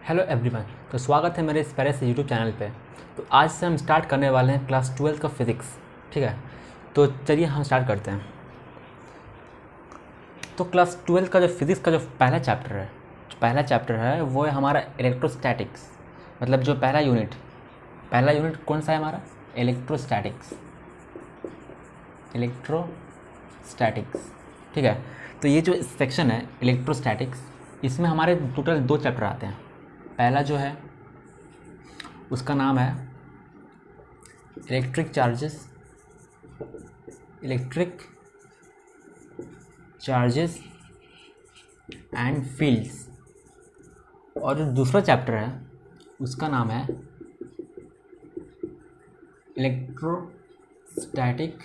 Hello everyone. तो स्वागत है मेरे इस प्यारे से यूट्यूब चैनल पे। तो आज से हम स्टार्ट करने वाले हैं क्लास 12 का फिज़िक्स। ठीक है, तो चलिए हम स्टार्ट करते हैं। तो क्लास 12 का जो फिज़िक्स का जो पहला चैप्टर है वो है हमारा इलेक्ट्रोस्टैटिक्स। मतलब जो पहला यूनिट कौन सा है हमारा? इलेक्ट्रोस्टैटिक्स। ठीक है, तो ये जो सेक्शन है इलेक्ट्रोस्टैटिक्स, इसमें हमारे टोटल 2 चैप्टर आते हैं। पहला जो है उसका नाम है इलेक्ट्रिक चार्जेस एंड फील्ड्स, और जो दूसरा चैप्टर है उसका नाम है इलेक्ट्रोस्टैटिक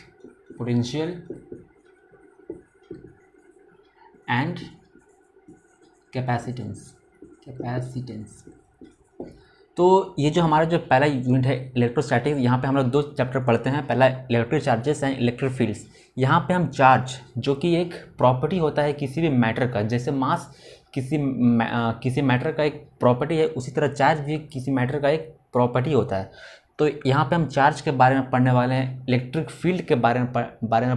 पोटेंशियल एंड कैपेसिटेंस। तो ये जो हमारा जो पहला यूनिट है इलेक्ट्रोस्टैटिक, यहाँ पे हम लोग 2 चैप्टर पढ़ते हैं। पहला electric charges and electric fields. यहाँ पे हम चार्ज, जो कि एक प्रॉपर्टी होता है किसी भी मैटर का, जैसे मास किसी मैटर का एक प्रॉपर्टी है, उसी तरह चार्ज भी किसी मैटर का एक प्रॉपर्टी होता है। तो यहाँ पे हम चार्ज के बारे में पढ़ने वाले हैं, इलेक्ट्रिक फील्ड के बारे में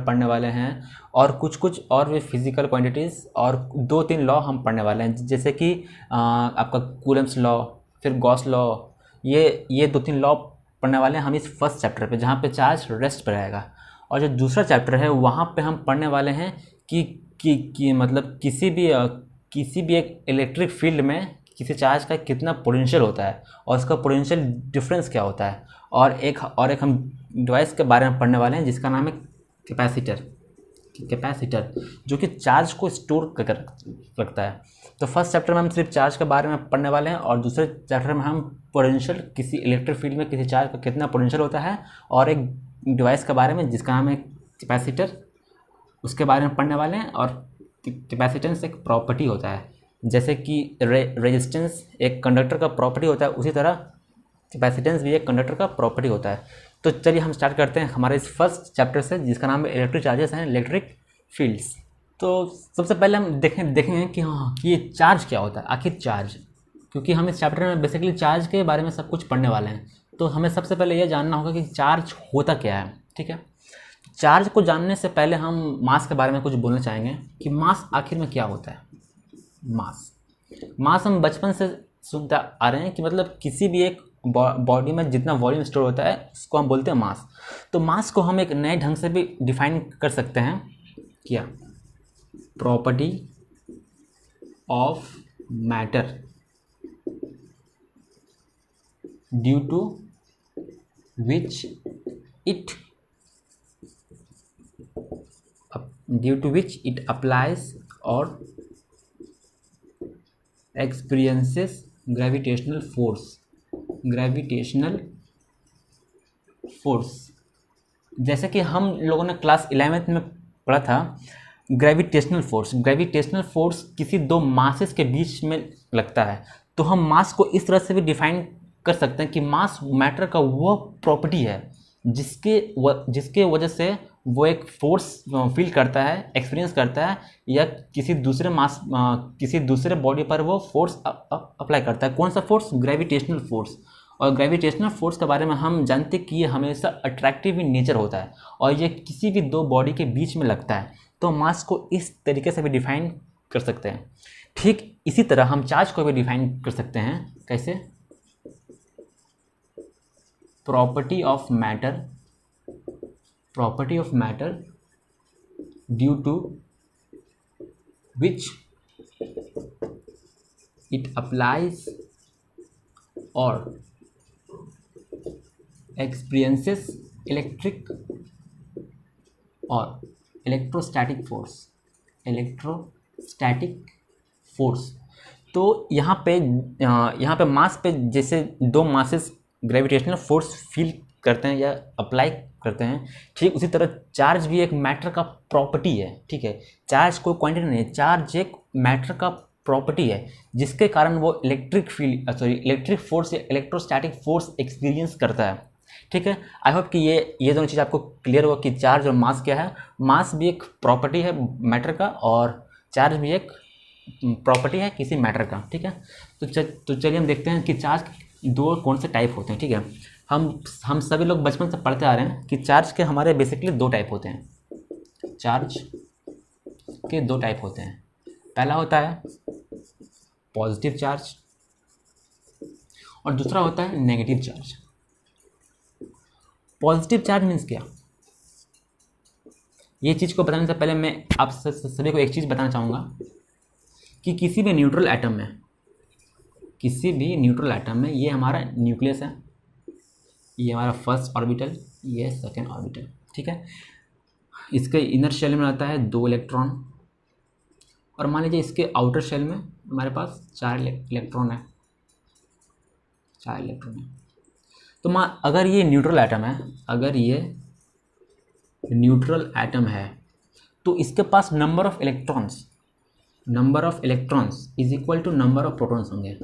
पढ़ने वाले हैं, और कुछ और भी फिजिकल क्वांटिटीज़ और 2-3 लॉ हम पढ़ने वाले हैं, जैसे कि आपका कूलम्स लॉ, फिर गॉस लॉ। ये 2-3 लॉ पढ़ने वाले हैं हम इस फर्स्ट चैप्टर पे, जहाँ पे चार्ज रेस्ट पर रहेगा। और जो दूसरा चैप्टर है वहाँ पे हम पढ़ने वाले हैं कि मतलब किसी भी एक इलेक्ट्रिक फील्ड में किसी चार्ज का कितना पोटेंशियल होता है और उसका पोटेंशियल डिफरेंस क्या होता है। और एक हम डिवाइस के बारे में पढ़ने वाले हैं जिसका नाम है कैपेसिटर, जो कि चार्ज को स्टोर कर रखता है। तो फर्स्ट चैप्टर में हम सिर्फ चार्ज के बारे में पढ़ने वाले हैं, और दूसरे चैप्टर में हम पोटेंशियल, किसी इलेक्ट्रिक फील्ड में किसी चार्ज का कितना पोटेंशियल होता है, और एक डिवाइस के बारे में जिसका नाम है कैपेसिटर, उसके बारे में पढ़ने वाले हैं। और कैपेसिटेंस एक प्रॉपर्टी होता है, जैसे कि रेजिस्टेंस एक कंडक्टर का प्रॉपर्टी होता है, उसी तरह कैपेसिटेंस भी एक कंडक्टर का प्रॉपर्टी होता है। तो चलिए हम स्टार्ट करते हैं हमारे इस फर्स्ट चैप्टर से, जिसका नाम है electric charges and electric fields. तो सबसे पहले हम देखेंगे कि कि ये चार्ज क्या होता है, आखिर चार्ज, क्योंकि हम इस चैप्टर में बेसिकली चार्ज के बारे में सब कुछ पढ़ने वाले हैं। तो हमें सबसे पहले यह जानना होगा कि चार्ज होता क्या है। ठीक है, चार्ज को जानने से पहले हम मास के बारे में कुछ बोलना चाहेंगे कि मास आखिर में क्या होता है। मास हम बचपन से सुनते आ रहे हैं कि मतलब किसी भी एक बॉडी में जितना वॉल्यूम स्टोर होता है उसको हम बोलते हैं मास। तो मास को हम एक नए ढंग से भी डिफाइन कर सकते हैं, क्या? Property of matter due to which it applies और एक्सपीरियंसेस ग्रेविटेशनल फोर्स। जैसे कि हम लोगों ने क्लास 11th में पढ़ा था, ग्रेविटेशनल फोर्स किसी 2 मासेस के बीच में लगता है। तो हम मास को इस तरह से भी डिफाइन कर सकते हैं कि मास मैटर का वो प्रॉपर्टी है जिसके वजह से वो एक फोर्स फील करता है, एक्सपीरियंस करता है, या किसी दूसरे बॉडी पर वो फोर्स अप्लाई करता है। कौन सा फोर्स? Gravitational force. और ग्रेविटेशनल फोर्स के बारे में हम जानते हैं कि ये हमेशा अट्रैक्टिव इन नेचर होता है, और ये किसी भी 2 बॉडी के बीच में लगता है। तो मास को इस तरीके से भी डिफाइन कर सकते हैं। ठीक इसी तरह हम चार्ज को भी डिफाइन कर सकते हैं। कैसे? Property of matter due to which it applies और एक्सपीरियंसेस इलेक्ट्रोस्टैटिक फोर्स। तो यहाँ पे मास पे जैसे 2 मासेस ग्रेविटेशनल फोर्स फील करते हैं या अप्लाई करते हैं, ठीक उसी तरह चार्ज भी एक मैटर का प्रॉपर्टी है। ठीक है, चार्ज कोई क्वांटिटी नहीं है, चार्ज एक मैटर का प्रॉपर्टी है, जिसके कारण वो इलेक्ट्रिक फोर्स या इलेक्ट्रोस्टैटिक फोर्स एक्सपीरियंस करता है। ठीक है, आई होप कि ये दोनों चीज़ आपको क्लियर हुआ कि चार्ज और मास क्या है। मास भी एक प्रॉपर्टी है मैटर का, और चार्ज भी एक प्रॉपर्टी है किसी मैटर का, ठीक है। तो चलिए हम देखते हैं कि चार्ज दो कौन से टाइप होते हैं, ठीक है। हम सभी लोग बचपन से पढ़ते आ रहे हैं कि चार्ज के हमारे बेसिकली दो टाइप होते हैं। चार्ज के दो टाइप होते हैं। पहला होता है पॉजिटिव चार्ज और दूसरा होता है negative charge. Positive charge means क्या? ये चीज़ को बताने से पहले मैं आप सभी को एक चीज़ बताना चाहूँगा कि किसी भी न्यूट्रल एटम में ये हमारा न्यूक्लियस है, ये हमारा फर्स्ट ऑर्बिटल, ये सेकेंड ऑर्बिटल, ठीक है। इसके इनर शेल में आता है 2 इलेक्ट्रॉन और मान लीजिए इसके आउटर शेल में हमारे पास 4 इलेक्ट्रॉन है, 4 इलेक्ट्रॉन है। तो अगर ये न्यूट्रल एटम है तो इसके पास number of electrons is equal to number of protons होंगे।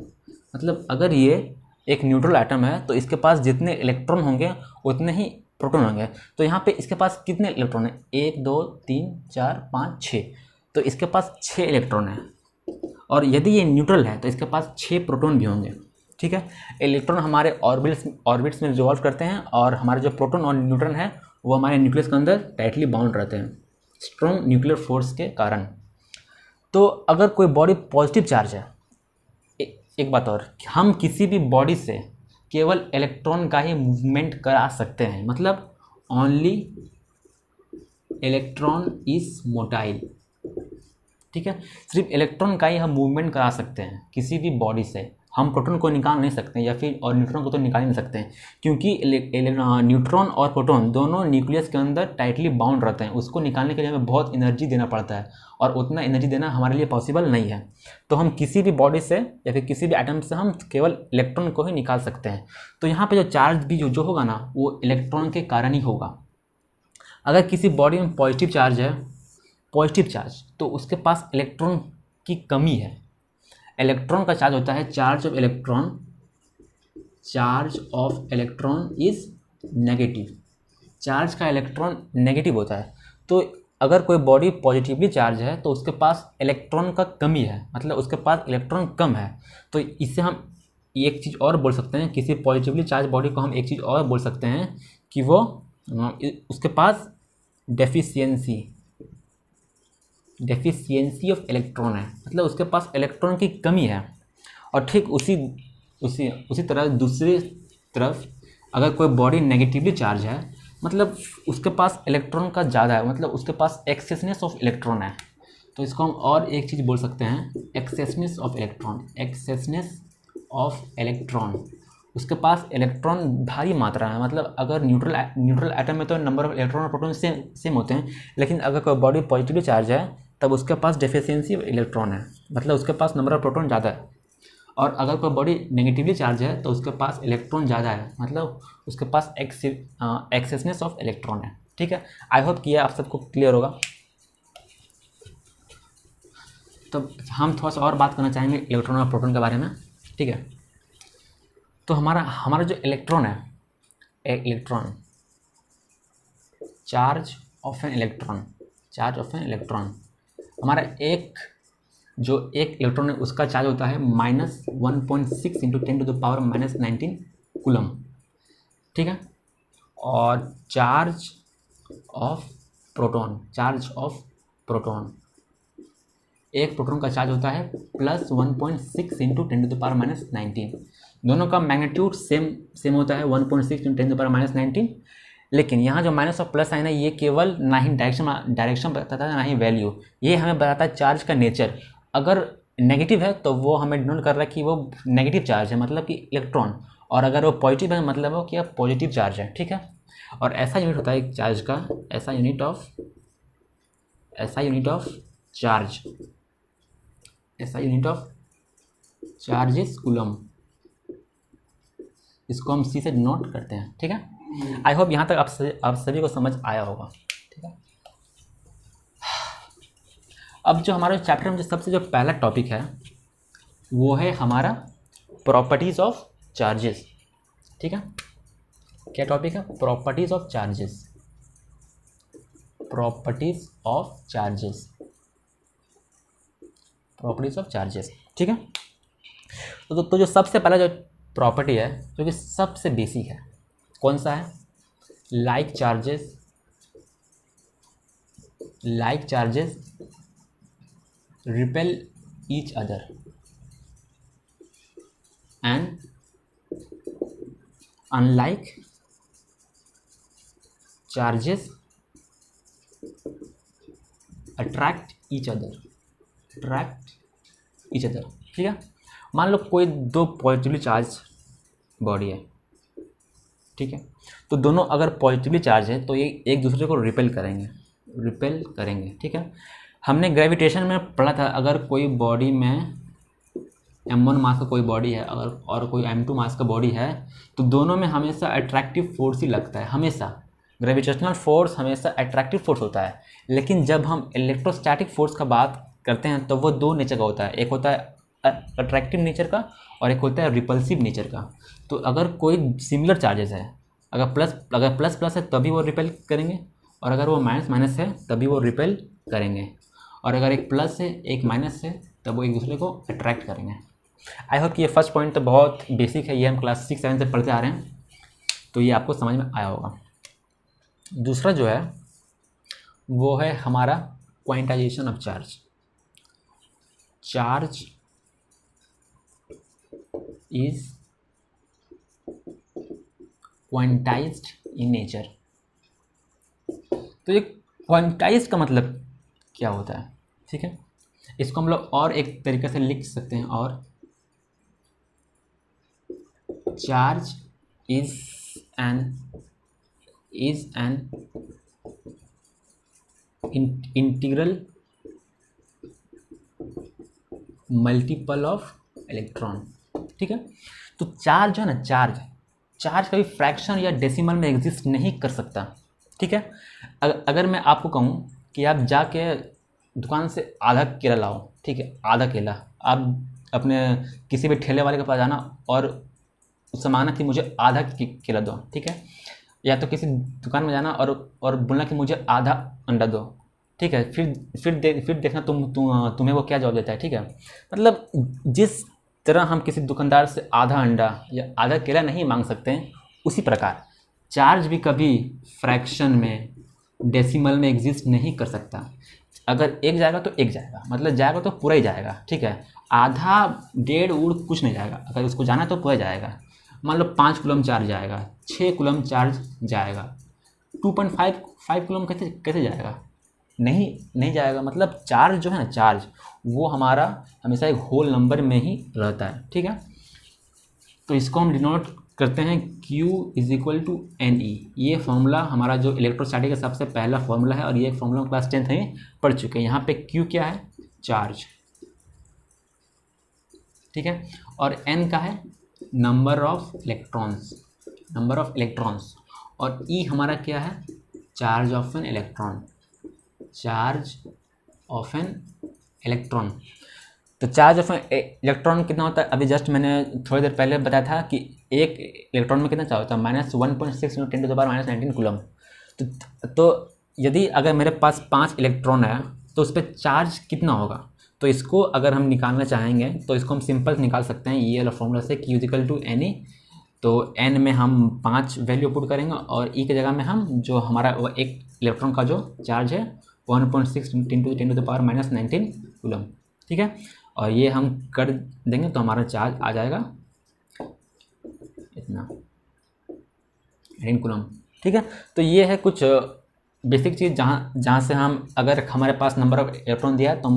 मतलब अगर ये एक न्यूट्रल एटम है तो इसके पास जितने इलेक्ट्रॉन होंगे उतने ही प्रोटॉन होंगे। तो यहाँ पे इसके पास कितने इलेक्ट्रॉन हैं? 1 2 3 4 5 6। तो इसके पास 6 इलेक्ट्रॉन हैं और यदि ये न्यूट्रल है तो इसके पास 6 प्रोटॉन भी होंगे, ठीक है। इलेक्ट्रॉन हमारे ऑर्बिट्स में रिवॉल्व करते हैं और हमारे जो प्रोटॉन और न्यूट्रॉन है वो हमारे न्यूक्लियस के अंदर टाइटली बाउंड रहते हैं स्ट्रॉन्ग न्यूक्लियर फोर्स के कारण। तो अगर कोई बॉडी पॉजिटिव चार्ज है, एक बात और, हम किसी भी बॉडी से केवल इलेक्ट्रॉन का ही मूवमेंट करा सकते हैं। मतलब ओनली इलेक्ट्रॉन इज मोटाइल, ठीक है। सिर्फ इलेक्ट्रॉन का ही हम मूवमेंट करा सकते हैं किसी भी बॉडी से। हम प्रोटॉन को निकाल नहीं सकते या फिर और न्यूट्रॉन को तो निकाल नहीं सकते हैं क्योंकि न्यूट्रॉन और प्रोटॉन दोनों न्यूक्लियस के अंदर टाइटली बाउंड रहते हैं। उसको निकालने के लिए हमें बहुत एनर्जी देना पड़ता है और उतना एनर्जी देना हमारे लिए पॉसिबल नहीं है। तो हम किसी भी बॉडी से या फिर किसी भी एटम से हम केवल इलेक्ट्रॉन को ही निकाल सकते हैं। तो यहाँ पर जो चार्ज भी जो होगा ना वो इलेक्ट्रॉन के कारण ही होगा। अगर किसी बॉडी में पॉजिटिव चार्ज तो उसके पास इलेक्ट्रॉन की कमी है। इलेक्ट्रॉन का चार्ज होता है charge of electron is negative. Charge का इलेक्ट्रॉन नेगेटिव होता है। तो अगर कोई बॉडी पॉजिटिवली चार्ज है तो उसके पास इलेक्ट्रॉन का कमी है, मतलब उसके पास इलेक्ट्रॉन कम है। तो इससे हम एक चीज़ और बोल सकते हैं, किसी पॉजिटिवली चार्ज बॉडी को हम एक चीज़ और बोल सकते हैं कि वो उसके पास डेफिशिएंसी ऑफ इलेक्ट्रॉन है, मतलब उसके पास इलेक्ट्रॉन की कमी है। और ठीक उसी तरह दूसरी तरफ अगर कोई बॉडी नेगेटिवली चार्ज है मतलब उसके पास इलेक्ट्रॉन का ज़्यादा है, मतलब उसके पास एक्सेसनेस ऑफ इलेक्ट्रॉन है। तो इसको हम और एक चीज़ बोल सकते हैं एक्सेसनेस ऑफ इलेक्ट्रॉन। उसके पास इलेक्ट्रॉन भारी मात्रा है। मतलब अगर न्यूट्रल एटम में तो नंबर ऑफ इलेक्ट्रॉन और प्रोटॉन सेम होते हैं, लेकिन अगर कोई बॉडी पॉजिटिवली चार्ज है तब उसके पास डेफिशिएंसी ऑफ इलेक्ट्रॉन है, मतलब उसके पास नंबर ऑफ प्रोटॉन ज़्यादा है। और अगर कोई बॉडी नेगेटिवली चार्ज है तो उसके पास इलेक्ट्रॉन ज़्यादा है, मतलब उसके पास एक्सेसनेस ऑफ इलेक्ट्रॉन है, ठीक है। आई होप कि आप सबको क्लियर होगा। तो हम थोड़ा सा और बात करना चाहेंगे इलेक्ट्रॉन और प्रोटॉन के बारे में, ठीक है। तो हमारा जो इलेक्ट्रॉन है, electron charge of an electron, हमारा एक इलेक्ट्रॉन है उसका चार्ज होता है -1.6 × 10⁻⁻19 कूलम, ठीक है। और चार्ज ऑफ प्रोटॉन एक प्रोटॉन का चार्ज होता है +1.6 × 10⁻⁻19। दोनों का मैग्नीट्यूड सेम होता है 1.6 × 10⁻⁻19। लेकिन यहाँ जो माइनस और प्लस साइन है ये केवल ना ही डायरेक्शन बताता है ना ही वैल्यू, ये हमें बताता है चार्ज का नेचर। अगर नेगेटिव है तो वो हमें डिनोट कर रहा है कि वो नेगेटिव चार्ज है, मतलब कि इलेक्ट्रॉन। और अगर वो पॉजिटिव है मतलब वो क्या पॉजिटिव चार्ज है, ठीक है। और ऐसा यूनिट होता है चार्ज का, ऐसा unit of charge is coulomb. इसको हम सी से नोट करते हैं, ठीक है। आई होप यहाँ तक आप सभी को समझ आया होगा, ठीक है। अब जो हमारे चैप्टर में सबसे जो पहला टॉपिक है वो है हमारा प्रॉपर्टीज ऑफ चार्जेस, ठीक है। क्या टॉपिक है? Properties of properties of charges, ठीक है। तो जो सबसे पहला जो प्रॉपर्टी है जो कि सबसे बेसिक है, कौन सा है? Like charges repel each other and unlike charges attract each other, ठीक है। मान लो कोई दो पॉजिटिवली चार्ज बॉडी है, ठीक है, तो दोनों अगर पॉजिटिवली चार्ज है तो ये एक दूसरे को रिपेल करेंगे, ठीक है। हमने ग्रेविटेशन में पढ़ा था, अगर कोई बॉडी में m1 मास का कोई बॉडी है अगर और कोई m2 मास का बॉडी है, तो दोनों में हमेशा अट्रैक्टिव फोर्स ही लगता है, हमेशा ग्रेविटेशनल फोर्स हमेशा अट्रैक्टिव फोर्स होता है। लेकिन जब हम इलेक्ट्रोस्टैटिक फोर्स का बात करते हैं तो वो दो नेचर का होता है, एक होता है अट्रैक्टिव नेचर का और एक होता है रिपल्सिव नेचर का। तो अगर कोई सिमिलर चार्जेस है, अगर प्लस प्लस है तभी वो रिपेल करेंगे, और अगर वो माइनस माइनस है तभी वो रिपेल करेंगे, और अगर एक प्लस है एक माइनस है तब वो एक दूसरे को अट्रैक्ट करेंगे। आई होप कि ये फर्स्ट पॉइंट तो बहुत बेसिक है, ये हम क्लास 6-7 से पढ़ते आ रहे हैं, तो ये आपको समझ में आया होगा। दूसरा जो है वो है हमारा quantization of charge is quantized in nature. तो ये क्वांटाइज्ड का मतलब क्या होता है, ठीक है, इसको हम लोग और एक तरीके से लिख सकते हैं, और charge is an integral multiple of electron, ठीक है। तो चार्ज है ना, चार्ज कभी फ्रैक्शन या डेसिमल में एग्जिस्ट नहीं कर सकता, ठीक है। अगर मैं आपको कहूँ कि आप जाके दुकान से आधा केला लाओ, ठीक है, आधा केला आप अपने किसी भी ठेले वाले के पास जाना और उससे मांगना कि मुझे आधा केला दो, ठीक है, या तो किसी दुकान में जाना और बोलना कि मुझे आधा अंडा दो, ठीक है। फिर देखना तुम्हें वो क्या जवाब देता है, ठीक है। मतलब जिस तरह हम किसी दुकानदार से आधा अंडा या आधा केला नहीं मांग सकते हैं, उसी प्रकार चार्ज भी कभी फ्रैक्शन में डेसिमल में एग्जिस्ट नहीं कर सकता। अगर एक जाएगा तो एक जाएगा, मतलब जाएगा तो पूरा ही जाएगा, ठीक है, आधा डेढ़ उड़ कुछ नहीं जाएगा, अगर उसको जाना तो पूरा जाएगा। मान लो 5 कूलम चार्ज जाएगा, 6 कूलम चार्ज जाएगा, 2.5 कूलम कैसे जाएगा? नहीं जाएगा। मतलब चार्ज जो है ना, चार्ज वो हमारा हमेशा एक होल नंबर में ही रहता है, ठीक है। तो इसको हम डिनोट करते हैं Q = NE। ये फॉर्मूला हमारा जो इलेक्ट्रोस्टैटिक का सबसे पहला फॉर्मूला है, और ये फॉर्मूला क्लास 10th में पढ़ चुके हैं। यहाँ पे Q क्या है? चार्ज, ठीक है, और N का है नंबर ऑफ इलेक्ट्रॉन्स, और E हमारा क्या है? Charge of an electron. तो चार्ज ऑफ इलेक्ट्रॉन कितना होता है? अभी जस्ट मैंने थोड़ी देर पहले बताया था कि एक इलेक्ट्रॉन में कितना चार्ज होता है? -1.6 × 10⁻⁻19 कूलम। तो यदि अगर मेरे पास 5 इलेक्ट्रॉन है तो उस पर चार्ज कितना होगा? तो इसको अगर हम निकालना चाहेंगे तो इसको हम सिंपल निकाल सकते हैं ये वाला फॉर्मूला से, Q = NE। तो N में हम 5 वैल्यू पुट करेंगे और E की जगह में हम जो हमारा वो एक इलेक्ट्रॉन का जो चार्ज है 1.6 × 10⁻⁻19 कूलम, ठीक है, और ये हम कर देंगे तो हमारा चार्ज आ जाएगा इतना 18 कूलम, ठीक है। तो ये है कुछ बेसिक चीज़ जहाँ से हम, अगर हमारे पास नंबर ऑफ इलेक्ट्रॉन दिया है तो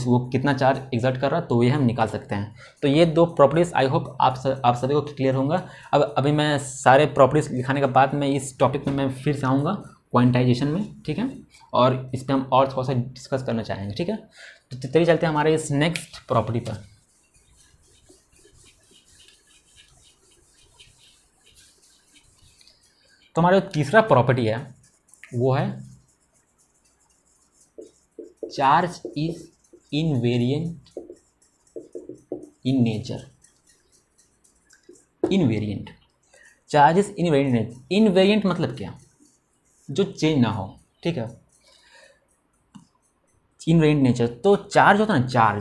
वो कितना चार्ज एग्जर्ट कर रहा है, तो ये हम निकाल सकते हैं। तो ये दो प्रॉपर्टीज़ आई होप आप सभी को क्लियर होंगे। अभी मैं सारे प्रॉपर्टीज़ दिखाने के बाद मैं इस टॉपिक में मैं फिर से आऊँगा क्वांटाइजेशन में, ठीक है, और इस पर हम और थोड़ा सा डिस्कस करना चाहेंगे, ठीक है। तो चलिए चलते हैं हमारे इस नेक्स्ट प्रॉपर्टी पर। तो हमारा जो तीसरा प्रॉपर्टी है वो है charge is invariant in nature. Invariant, charge is invariant. Invariant मतलब क्या? जो चेंज ना हो, ठीक है। Invariant nature. तो चार्ज होता है ना,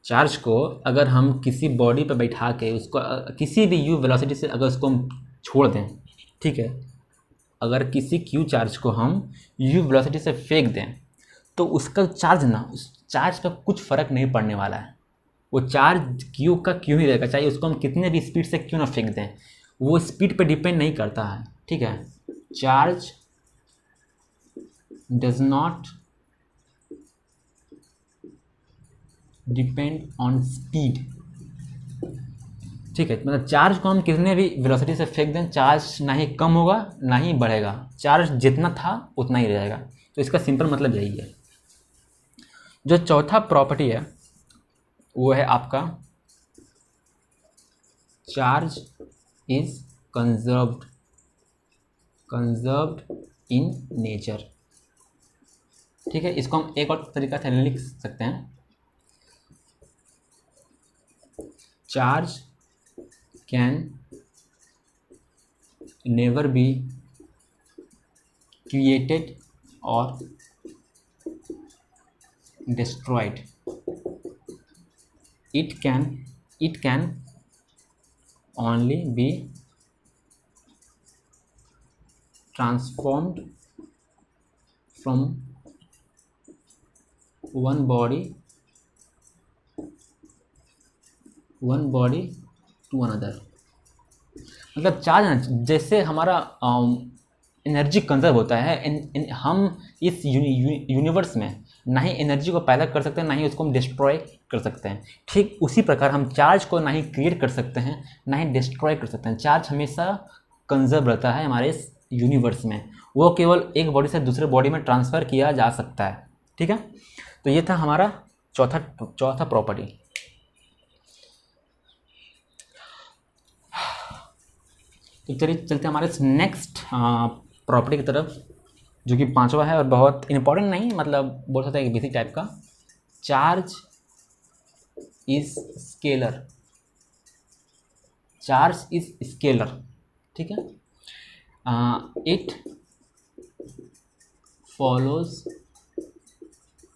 चार्ज को अगर हम किसी बॉडी पर बैठा के उसको किसी भी यू वेलोसिटी से अगर उसको हम छोड़ दें, ठीक है, अगर किसी क्यू चार्ज को हम यू वेलोसिटी से फेंक दें तो उसका चार्ज ना, उस चार्ज पर कुछ फ़र्क नहीं पड़ने वाला है। वो चार्ज क्यू का क्यों ही रहेगा, चाहे उसको हम कितने भी स्पीड से क्यों ना फेंक दें, वो स्पीड पे डिपेंड नहीं करता है, ठीक है। Charge does not depend on speed, ठीक है। मतलब चार्ज को हम कितने भी वेलोसिटी से फेंक दें, चार्ज ना ही कम होगा ना ही बढ़ेगा, चार्ज जितना था उतना ही रहेगा। तो इसका सिंपल मतलब यही है। जो चौथा प्रॉपर्टी है वो है आपका charge is conserved in nature, ठीक है। इसको हम एक और तरीका से लिख सकते हैं, charge can never be created और destroyed, it can only be transformed from one body to another। मतलब चार्ज ना, जैसे हमारा एनर्जी कंजर्व होता है, हम इस यूनिवर्स में ना ही एनर्जी को पैदा कर सकते हैं ना ही उसको हम डिस्ट्रॉय कर सकते हैं, ठीक उसी प्रकार हम चार्ज को ना ही क्रिएट कर सकते हैं ना ही डिस्ट्रॉय कर सकते हैं। चार्ज हमेशा कंजर्व रहता है हमारे इस यूनिवर्स में, वो केवल एक बॉडी से दूसरे बॉडी में ट्रांसफ़र किया जा सकता है, ठीक है। तो ये था हमारा चौथा प्रॉपर्टी। तो चलिए चलते हैं हमारे नेक्स्ट प्रॉपर्टी की तरफ, जो कि पांचवा है और बहुत इंपॉर्टेंट नहीं, मतलब बोल सकते हैं बेसिक टाइप का। Charge is scalar, charge is scalar, ठीक है। इट फॉलोज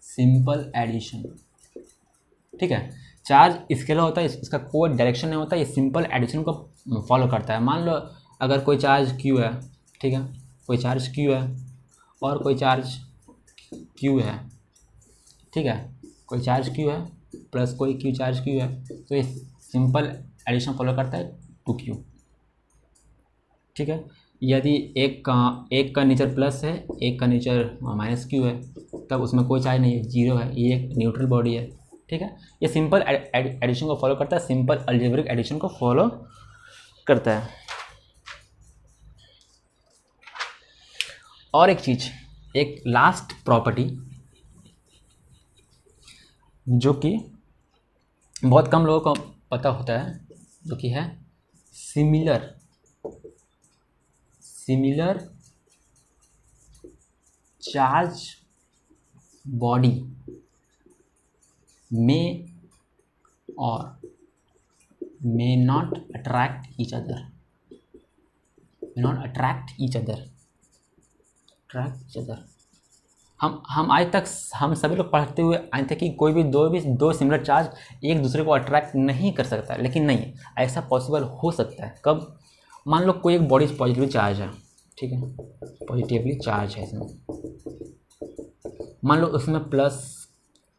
सिंपल एडिशन, ठीक है। चार्ज स्केलर होता है, इसका कोई डायरेक्शन नहीं होता, ये सिंपल एडिशन को फॉलो करता है। मान लो अगर कोई चार्ज क्यू है, ठीक है, कोई चार्ज क्यू है और कोई चार्ज क्यू है, ठीक है, कोई चार्ज क्यू है प्लस कोई क्यू चार्ज क्यू है, तो ये सिंपल एडिशन फॉलो करता है टू क्यू, ठीक है। यदि एक का नेचर प्लस है, एक का नेचर माइनस क्यू है, तब उसमें कोई चार्ज नहीं है, जीरो है, ये एक न्यूट्रल बॉडी है, ठीक है। ये सिंपल एडिशन को फॉलो करता है, सिंपल अलजेब्रिक एडिशन को फॉलो करता है। और एक चीज़, एक लास्ट प्रॉपर्टी जो कि बहुत कम लोगों को पता होता है, जो कि है सिमिलर चार्ज बॉडी में और may not attract each other, हम आज तक हम सभी लोग पढ़ते हुए आए थे कि कोई भी दो सिमिलर चार्ज एक दूसरे को अट्रैक्ट नहीं कर सकता, लेकिन नहीं, ऐसा पॉसिबल हो सकता है। कब? मान लो कोई एक बॉडी पॉजिटिवली चार्ज है, ठीक है, पॉजिटिवली चार्ज है इसमें, मान लो उसमें प्लस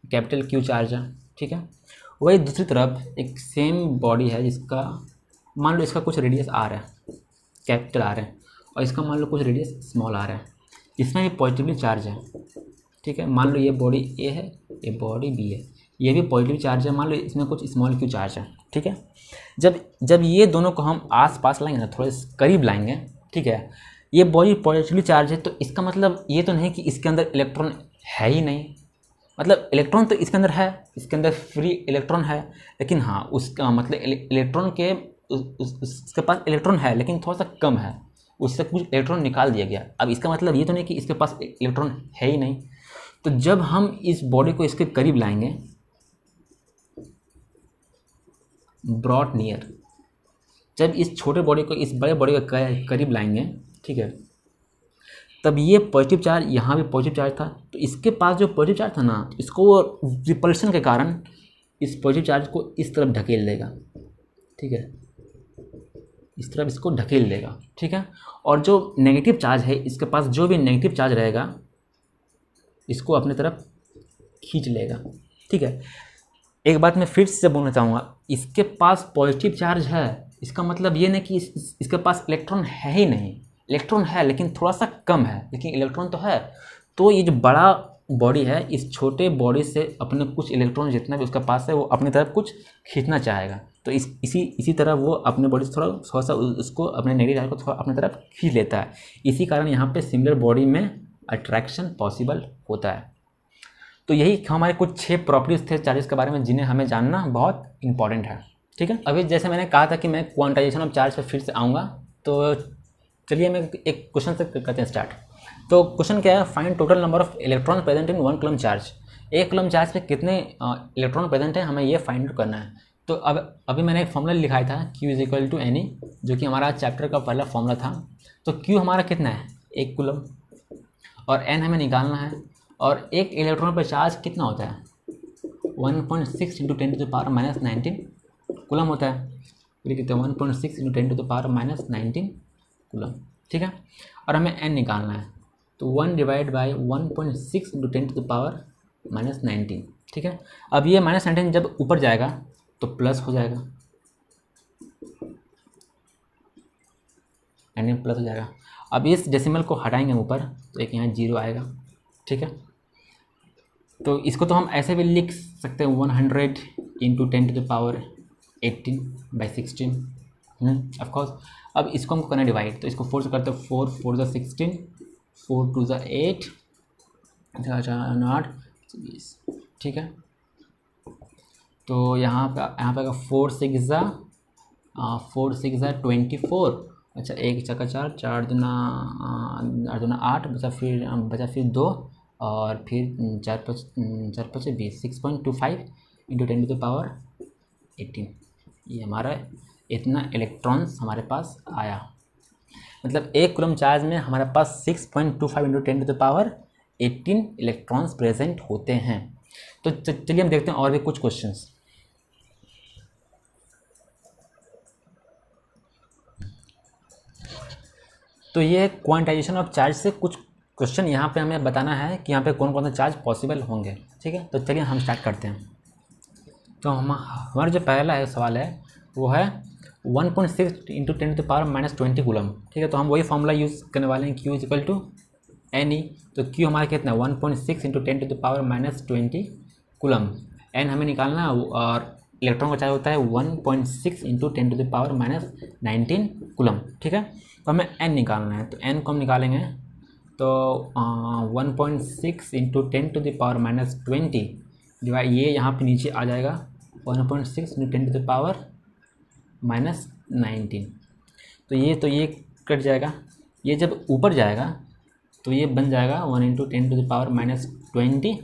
कैपिटल क्यू चार्ज है, ठीक है। वही दूसरी तरफ एक सेम बॉडी है जिसका मान लो इसका कुछ रेडियस आर है, कैपिटल आर है, और इसका मान लो कुछ रेडियस स्मॉल आर है, इसमें भी पॉजिटिवली चार्ज है, ठीक है। मान लो ये बॉडी ए है, ये बॉडी बी है, ये भी पॉजिटिव चार्ज है, मान लो इसमें कुछ स्मॉल क्यू चार्ज है, ठीक है। जब ये दोनों को हम आस पास लाएंगे ना, थोड़े करीब लाएंगे, ठीक है, ये बॉडी पॉजिटिवली चार्ज है, तो इसका मतलब ये तो नहीं कि इसके अंदर इलेक्ट्रॉन है ही नहीं, मतलब इलेक्ट्रॉन तो इसके अंदर है, इसके अंदर फ्री इलेक्ट्रॉन है, लेकिन हाँ उसका मतलब इलेक्ट्रॉन के उसके पास इलेक्ट्रॉन है लेकिन थोड़ा सा कम है, उससे कुछ इलेक्ट्रॉन निकाल दिया गया। अब इसका मतलब ये तो नहीं कि इसके पास इलेक्ट्रॉन है ही नहीं। तो जब हम इस बॉडी को इसके करीब लाएंगे, ब्रॉट नियर, जब इस छोटे बॉडी को इस बड़े बॉडी के करीब लाएंगे, ठीक है, तब ये पॉजिटिव चार्ज, यहाँ भी पॉजिटिव चार्ज था, तो इसके पास जो पॉजिटिव चार्ज था ना, इसको वो रिपल्शन के कारण इस पॉजिटिव चार्ज को इस तरफ ढकेल देगा, ठीक है, इस तरफ इसको ढकेल देगा, ठीक है। और जो नेगेटिव चार्ज है, इसके पास जो भी नेगेटिव चार्ज रहेगा इसको अपने तरफ खींच लेगा, ठीक है। एक बात मैं फिर से बोलना चाहूँगा, इसके पास पॉजिटिव चार्ज है, इसका मतलब ये नहीं कि इसके पास इलेक्ट्रॉन है ही नहीं, इलेक्ट्रॉन है लेकिन थोड़ा सा कम है, लेकिन इलेक्ट्रॉन तो है। तो ये जो बड़ा बॉडी है, इस छोटे बॉडी से अपने कुछ इलेक्ट्रॉन जितना भी उसके पास है वो अपनी तरफ कुछ खींचना चाहेगा, तो इसी तरह वो अपने बॉडी से थोड़ा सा उसको, अपने नेगेटिव चार्ज को थोड़ा अपनी तरफ खींच लेता है। इसी कारण यहाँ पे सिमिलर बॉडी में अट्रैक्शन पॉसिबल होता है। तो यही हमारे कुछ 6 प्रॉपर्टीज थे चार्जेस के बारे में जिन्हें हमें जानना बहुत इंपॉर्टेंट है, ठीक है। अभी जैसे मैंने कहा था कि मैं क्वांटाइजेशन ऑफ चार्ज पर फिर से आऊँगा, तो चलिए मैं एक क्वेश्चन से करते हैं स्टार्ट। तो क्वेश्चन क्या है, find total number of electron present in 1 coulomb charge. 1 coulomb charge पे कितने इलेक्ट्रॉन प्रेजेंट है, हमें ये फाइंड आउट करना है। तो अभी मैंने एक फॉर्मूला लिखाया था Q is equal to NE, जो कि हमारा चैप्टर का पहला फॉर्मूला था। तो Q हमारा कितना है, 1 कूलम, और N हमें निकालना है। और एक इलेक्ट्रॉन पर चार्ज कितना होता है, 1.6 इंटू 10⁻⁻19 कूलम होता है। फिर कितने, 1.6 इंटू 10⁻⁻19 कूलम, ठीक है। और हमें N निकालना है, तो 1 डिवाइड बाई 1.6 इंटू 10⁻⁻19, ठीक है। अब ये -19 जब ऊपर जाएगा तो प्लस हो जाएगा, N प्लस हो जाएगा। अब इस डेसिमल को हटाएंगे ऊपर, तो एक यहाँ 0 आएगा, ठीक है। तो इसको तो हम ऐसे भी लिख सकते हैं, 100 इंटू 10⁻18/16, ऑफकोर्स। अब इसको हमको करना डिवाइड, तो इसको 4 से करते हैं, 4 4 ज़ा 16, 4 2 ज़ा 8, 8 20, ठीक है। तो यहाँ पे आएगा 4 6 ज़ा 24। अच्छा, 1 चक्का 4, 4 दूना 8, बचा फिर 2, और फिर 4 5 20, 6.25 इंटू 10⁻18। ये हमारा इतना इलेक्ट्रॉन्स हमारे पास आया। मतलब 1 कूलम चार्ज में हमारे पास 6.25 इंटू 10⁻18 इलेक्ट्रॉन्स प्रेजेंट होते हैं। तो चलिए हम देखते हैं और भी कुछ क्वेश्चंस। तो ये क्वांटाइजेशन ऑफ चार्ज से कुछ क्वेश्चन यहाँ पे हमें बताना है कि यहाँ पे कौन कौन से चार्ज पॉसिबल होंगे, ठीक है। तो चलिए हम स्टार्ट करते हैं। तो हमारा जो पहला सवाल है वो है 1.6 इंटू 10⁻⁻20 कूलम, ठीक है। तो हम वही फॉर्मूला यूज़ करने वाले हैं, Q is equal to NE। तो Q हमारा कितना है, 1.6 इंटू 10⁻⁻20 कूलम। N हमें निकालना, और इलेक्ट्रॉन का चार्ज होता है 1.6 इंटू 10⁻⁻19 कूलम, ठीक है। तो हमें N निकालना है, तो N को हम निकालेंगे, तो 1.6 इंटू 10⁻⁻20 डिवाइड, ये यहाँ पे नीचे आ जाएगा 1.6 इंटू 10⁻⁻19। तो ये कट जाएगा, ये जब ऊपर जाएगा तो ये बन जाएगा 1 इंटू 10⁻⁻20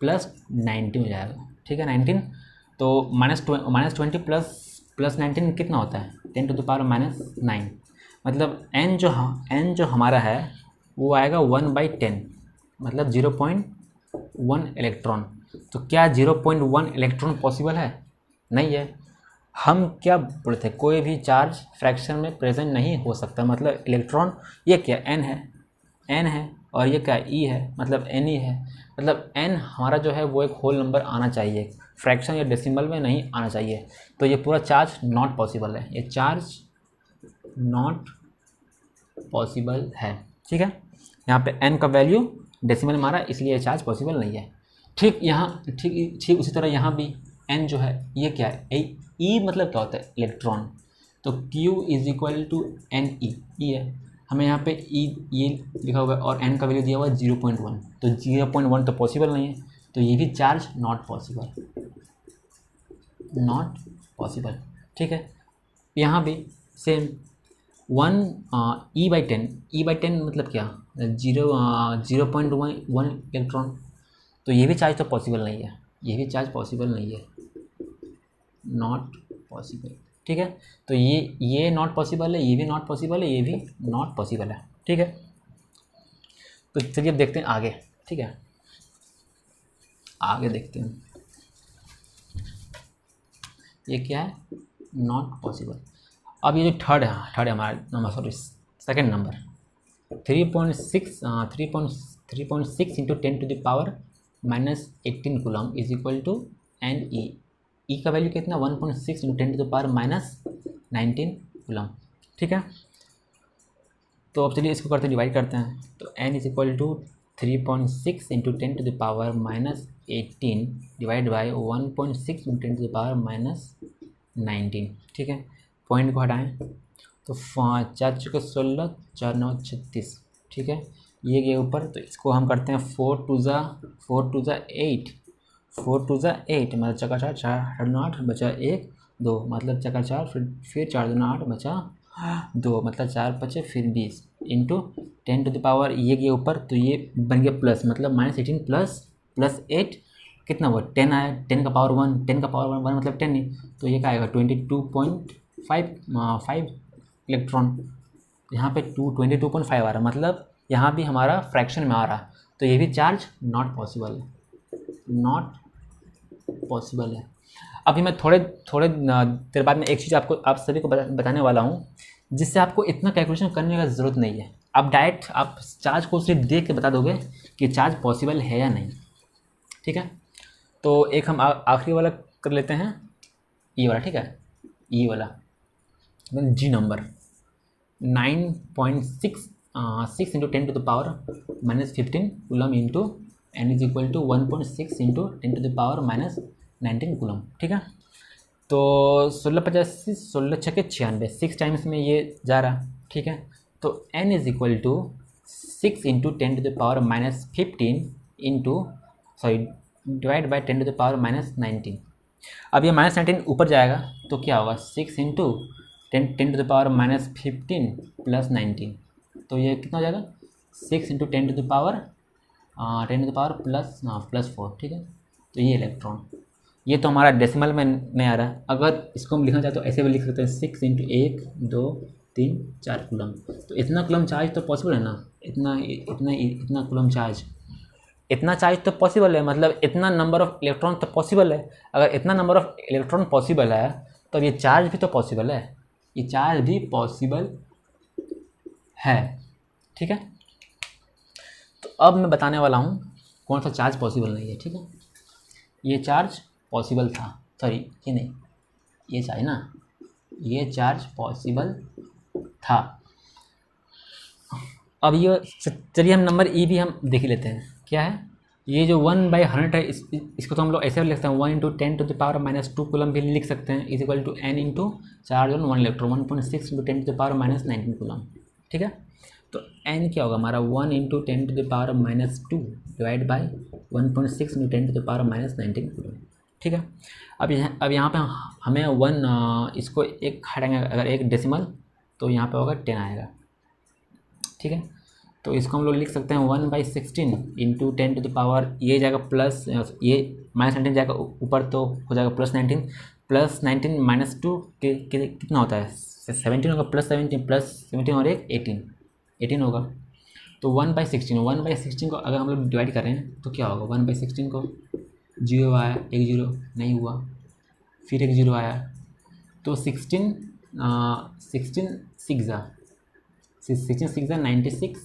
प्लस 19 हो जाएगा, ठीक है, 19। तो -20 प्लस 19 कितना होता है, 10⁻⁻9। मतलब N जो हमारा है वो आएगा 1/10, मतलब 0.1 इलेक्ट्रॉन। तो क्या 0.1 इलेक्ट्रॉन पॉसिबल है, नहीं है। हम क्या बोलते हैं, कोई भी चार्ज फ्रैक्शन में प्रेजेंट नहीं हो सकता, मतलब इलेक्ट्रॉन, ये क्या N है, और ये क्या E है, मतलब NE है। मतलब N हमारा जो है वो एक होल नंबर आना चाहिए, फ्रैक्शन या डेसिमल में नहीं आना चाहिए। तो ये पूरा चार्ज नॉट पॉसिबल है, ये चार्ज नॉट पॉसिबल है, ठीक है। यहाँ पे N का वैल्यू डेसिमल मारा, इसलिए ये चार्ज पॉसिबल नहीं है। ठीक उसी तरह यहाँ भी N जो है ये क्या है, E मतलब क्या होता है, इलेक्ट्रॉन। तो Q is equal to NE, E है, हमें यहाँ पे E ये लिखा हुआ है, और N का वैल्यू दिया हुआ है 0.1। तो 0.1 तो पॉसिबल नहीं है, तो ये भी चार्ज नॉट पॉसिबल, ठीक है। यहाँ भी सेम 1 E/10 मतलब क्या, 0.1 इलेक्ट्रॉन। तो ये भी चार्ज तो पॉसिबल नहीं है, नॉट पॉसिबल, ठीक है। तो ये नॉट पॉसिबल है, ये भी नॉट पॉसिबल है, ये भी नॉट पॉसिबल है, ठीक है। तो चलिए अब देखते हैं आगे, ठीक है, आगे देखते हैं ये क्या है, नॉट पॉसिबल। अब ये जो थर्ड है हमारा number, sorry second number, 3.6 into 10⁻⁻18 coulomb is equal to N E का वैल्यू कितना, 1.6 इंटू 10⁻⁻19 कूलम, ठीक है। तो अब चलिए इसको करते डिवाइड करते हैं, तो n is equal to 3.6 into 10⁻18 divide by 1.6 into 10⁻19, ठीक है। पॉइंट को हटाएं तो 4 चुके 16, 4 9 36, ठीक है, ये गए ऊपर, तो इसको हम करते हैं 4 2 ज़ा 8, 4 2 ज़ा 8 मतलब चका 4 4 8 बचा 1 2 मतलब चका 4 फिर 4 2 8 बचा 2 मतलब 4 5 फिर 20 इंटू 10⁻, ये गया ऊपर तो ये बन गया प्लस, मतलब -18 प्लस 8 कितना हुआ 10 आया, 10 का पावर 1, 10 का पावर 1 मतलब 10 नहीं, तो ये क्या आएगा 22.5 इलेक्ट्रॉन, यहाँ पे 22.5 आ रहा, मतलब यहाँ भी हमारा फ्रैक्शन में आ रहा, तो ये भी चार्ज नॉट पॉसिबल है, नॉट पॉसिबल है। अभी मैं थोड़े देर बाद में एक चीज़ आपको आप सभी को बताने वाला हूँ, जिससे आपको इतना कैलकुलेशन करने का ज़रूरत नहीं है, आप डायरेक्ट आप चार्ज को सिर्फ देख के बता दोगे कि चार्ज पॉसिबल है या नहीं, ठीक है। तो एक हम आखिरी वाला कर लेते हैं, ई वाला, ठीक है, ई वाला जी number 9.6 into 10⁻⁻15 coulomb into n is equal to 1.6 into 10⁻⁻19 coulomb, ठीक है। तो 1685 16 छके 96, 6 टाइम्स में ये जा रहा, ठीक है। तो n is equal to 6 into 10⁻⁻15 into divide by 10⁻⁻19। अब ये -19 ऊपर जाएगा तो क्या होगा 6 इंटू 10⁻15 प्लस 19, तो ये कितना हो जाएगा 6 इंटू 10⁻10 प्लस 4, ठीक है। तो ये इलेक्ट्रॉन, ये तो हमारा डेसिमल में नहीं आ रहा है, अगर इसको हम लिखना चाहे तो ऐसे भी लिख सकते हैं 6 इंटू 1 2 3 4 कूलम, तो इतना कूलम चार्ज तो पॉसिबल है ना, इतना कूलम चार्ज, इतना चार्ज तो पॉसिबल है, मतलब इतना नंबर ऑफ इलेक्ट्रॉन तो पॉसिबल है। अगर इतना नंबर ऑफ इलेक्ट्रॉन पॉसिबल है तो ये चार्ज भी तो पॉसिबल है, ये चार्ज भी पॉसिबल है, ठीक है। तो अब मैं बताने वाला हूँ कौन सा चार्ज पॉसिबल नहीं है, ठीक है। ये चार्ज पॉसिबल था, सॉरी ये नहीं, ये चार्ज ना, ये चार्ज पॉसिबल था। अब ये चलिए हम नंबर ई भी हम देख लेते हैं क्या है। ये जो 1/100 है, इसको तो हम लोग ऐसे भी लिख सकते हैं 1 इंटू 10⁻⁻2 कूलम भी लिख सकते हैं, is equal to n into charge on 1 electron 1.6 into 10⁻⁻19 coulomb, ठीक है। तो n क्या होगा हमारा 1 into 10⁻2 divide by 1.6 into 10⁻⁻19 coulomb, ठीक है। अब यहाँ पे हमें 1 इसको एक हटाएंगे, अगर एक डेसिमल तो यहाँ पे होगा 10 आएगा, ठीक है। तो इसको हम लोग लिख सकते हैं 1/16 इंटू 10⁻, ये जाएगा प्लस, ये -19 जाएगा ऊपर तो हो जाएगा +19 -2 कितना होता है 17 होगा, +17 और एक 18 होगा। तो 1/16 को अगर हम लोग डिवाइड करें तो क्या होगा 1/16 को 0 आया, एक 0 नहीं हुआ, फिर एक 0 आया, तो 16 6 ज़ा 96,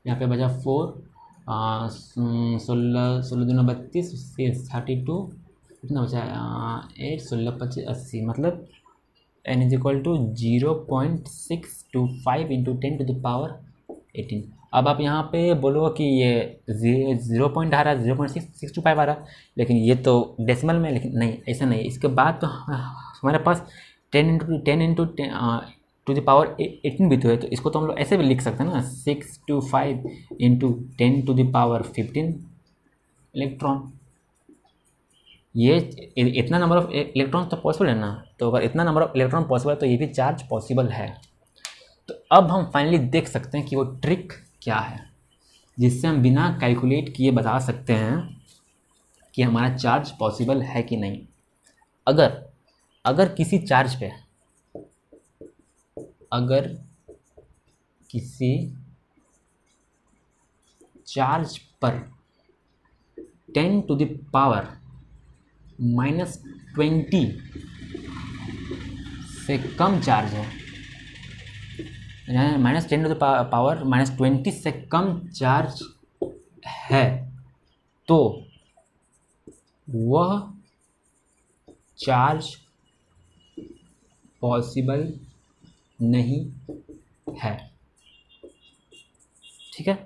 यहाँ पे बचा 4 16 दूना 32 से 32 कितना बचा 8 16 25 80, मतलब n is equal to 0.625 into 10⁻18। अब आप यहाँ पे बोलो कि ये 0 पॉइंट आ रहा है, 0.625 आ रहा है, लेकिन ये तो डेसिमल में, लेकिन नहीं ऐसा नहीं। इसके बाद तो हमारे पास 10 इंटू टू द पावर 18 भी तो है, तो इसको तो हम लोग ऐसे भी लिख सकते हैं ना 625 इंटू 10⁻15 इलेक्ट्रॉन। ये इतना नंबर ऑफ इलेक्ट्रॉन तो पॉसिबल है ना, तो अगर इतना नंबर ऑफ इलेक्ट्रॉन पॉसिबल है तो ये भी चार्ज पॉसिबल है। तो अब हम फाइनली देख सकते हैं कि वो ट्रिक क्या है जिससे हम बिना कैलकुलेट किए बता सकते हैं कि हमारा चार्ज पॉसिबल है कि नहीं। अगर किसी चार्ज पे, अगर किसी चार्ज पर 10 टू द पावर -20 से कम चार्ज है, -10 टू द पावर -20 से कम चार्ज है, तो वह चार्ज पॉसिबल नहीं है। ठीक है,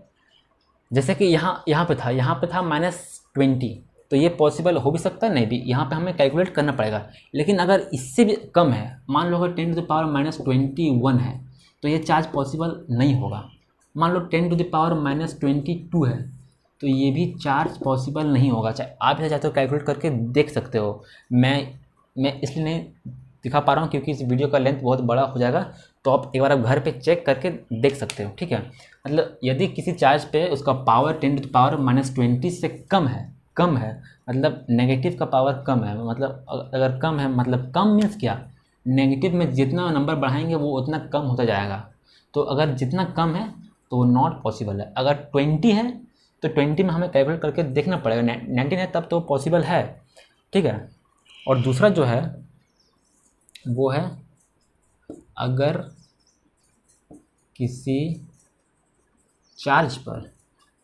जैसे कि यहाँ पे था -20, तो ये पॉसिबल हो भी सकता है, नहीं भी, यहाँ पे हमें कैलकुलेट करना पड़ेगा। लेकिन अगर इससे भी कम है, मान लो अगर 10 टू द पावर -21 है, तो ये चार्ज पॉसिबल नहीं होगा। मान लो 10 टू द पावर -22 है, तो ये भी चार्ज पॉसिबल नहीं होगा। चाहे आप इसे चाहते हो कैलकुलेट करके देख सकते हो, मैं इसलिए नहीं दिखा पा रहा हूँ क्योंकि इस वीडियो का लेंथ बहुत बड़ा हो जाएगा, तो आप एक बार आप घर पे चेक करके देख सकते हो। ठीक है, मतलब यदि किसी चार्ज पे उसका पावर 10 टू द पावर -20 से कम है, मतलब नेगेटिव का पावर कम है, मतलब अगर कम है मतलब कम मीन्स क्या, नेगेटिव में जितना नंबर बढ़ाएंगे वो उतना कम होता जाएगा। तो अगर जितना कम है तो वो नॉट पॉसिबल है। अगर 20 है तो 20 में हमें कैलकुलेट करके देखना पड़ेगा, 19 है तब तो पॉसिबल है। ठीक है, और दूसरा जो है वो है, अगर किसी चार्ज पर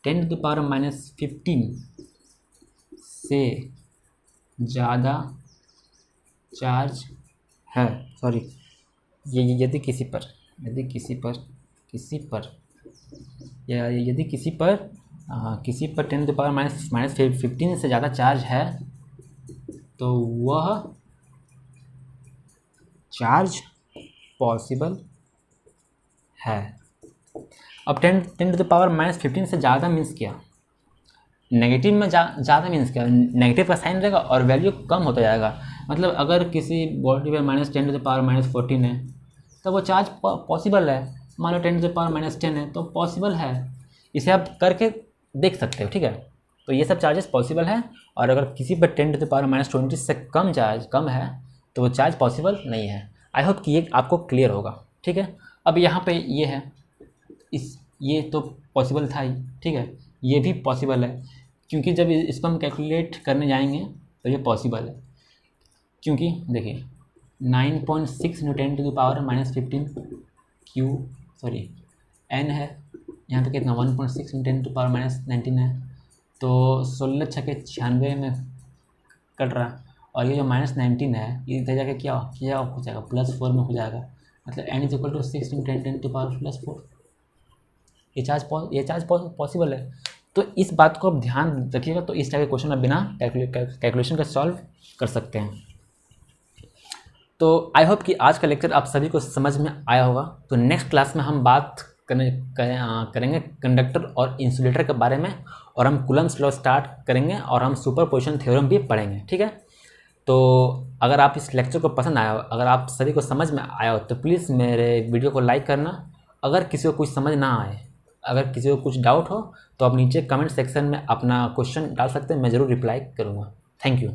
10 टू द पावर -15 से ज़्यादा चार्ज है, सॉरी, ये यदि किसी पर किसी पर 10 टू द पावर -15 से ज़्यादा चार्ज है, तो वह चार्ज पॉसिबल है। अब 10 टू द पावर -15 से ज़्यादा मीन्स क्या, नेगेटिव में ज़्यादा मीन्स क्या, नेगेटिव का साइन रहेगा और वैल्यू कम होता जाएगा। मतलब अगर किसी बॉडी पे -10 टू द पावर -14 है तो वो चार्ज पॉसिबल है। मान लो 10 टू द पावर -10 है तो पॉसिबल है। इसे आप करके देख सकते हो। ठीक है, तो ये सब चार्जेस पॉसिबल है, और अगर किसी पर 10 टू द पावर -20 से कम है तो वो चार्ज पॉसिबल नहीं है। आई होप कि ये आपको क्लियर होगा। ठीक है, अब यहाँ पे ये है, ये तो पॉसिबल था ही। ठीक है, ये भी पॉसिबल है, क्योंकि जब इसको हम कैलकुलेट करने जाएंगे तो ये पॉसिबल है, क्योंकि देखिए 9.6 × 10 टू द पावर -15 n है, यहाँ पे कितना 1.6 × 10 टू पावर -19 है, तो 16 छके 96 में कट रहा, और ये जो -19 है ये इधर जाके क्या हो जाएगा, +4 में हो जाएगा। मतलब n = 6 × 10 टू पावर +4। ये चार्ज पॉसिबल है। तो इस बात को आप ध्यान रखिएगा, तो इस टाइप के क्वेश्चन आप बिना कैलकुलेशन का सॉल्व कर सकते हैं। तो आई होप कि आज का लेक्चर आप सभी को समझ में आया होगा। तो नेक्स्ट क्लास में हम बात करेंगे कंडक्टर और इंसुलेटर के बारे में, और हम कूलम्ब्स लॉ स्टार्ट करेंगे, और हम सुपरपोजिशन थ्योरम भी पढ़ेंगे। ठीक है, तो अगर आप इस लेक्चर को पसंद आया हो, अगर आप सभी को समझ में आया हो, तो प्लीज़ मेरे वीडियो को लाइक करना। अगर किसी को कुछ समझ ना आए, अगर किसी को कुछ डाउट हो, तो आप नीचे कमेंट सेक्शन में अपना क्वेश्चन डाल सकते हैं, मैं ज़रूर रिप्लाई करूँगा। Thank you.